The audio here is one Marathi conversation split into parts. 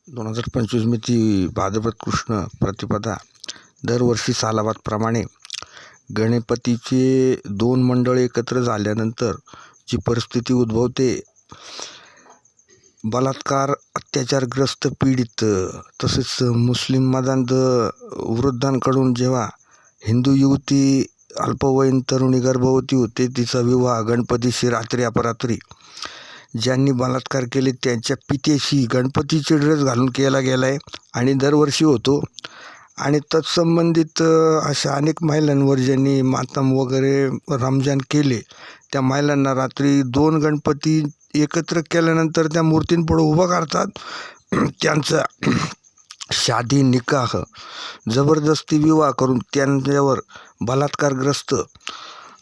2025 मिती भाद्रपद कृष्ण प्रतिपदा. दरवर्षी सालाबादप्रमाणे गणपतीचे दोन मंडळ एकत्र झाल्यानंतर जी परिस्थिती उद्भवते, बलात्कार, अत्याचारग्रस्त पीडित तसेच मुस्लिम मदांध वृद्धांकडून जेव्हा हिंदू युवती अल्पवयीन तरुणी गर्भवती होते, तिचा विवाह गणपतीशी रात्री अपरात्री ज्यांनी बलात्कार केले त्यांच्या पितेशी गणपतीचे ड्रेस घालून केला गेला आहे आणि दरवर्षी होतो. आणि तत्संबंधित अशा अनेक महिलांवर ज्यांनी मातम वगैरे रमजान केले, त्या महिलांना रात्री 2 गणपती एकत्र केल्यानंतर त्या मूर्तींपुढे उभं करतात. त्यांचा शादी निकाह जबरदस्ती विवाह करून त्यांच्यावर बलात्कारग्रस्त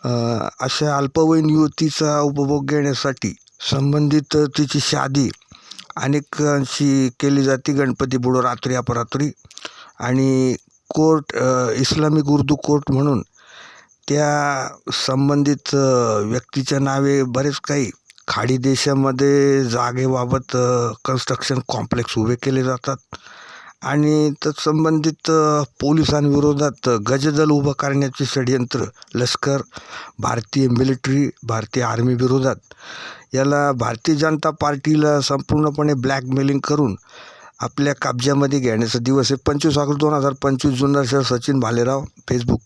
अशा अल्पवयीन युवतीचा उपभोग घेण्यासाठी संबंधित तिची शादी अनेकांशी केली जाते गणपतीपुढं रात्री अपरात्री. आणि कोर्ट, इस्लामिक उर्दू कोर्ट म्हणून त्या संबंधित व्यक्तीच्या नावे बरेच काही खाडी देशामध्ये जागेबाबत कन्स्ट्रक्शन कॉम्प्लेक्स उभे केले जातात. आणि तत्संबंधित पोलिसांविरोधात गजदल उभं करण्याचे षडयंत्र लष्कर, भारतीय मिलिटरी, भारतीय आर्मी विरोधात याला भारतीय जनता पार्टीला संपूर्णपणे ब्लॅकमेलिंग करून आपल्या कब्जामध्ये घेण्याचा दिवस आहे. 25 ऑगस्ट 2025. जुन्नर शहर, सचिन भालेराव, फेसबुक.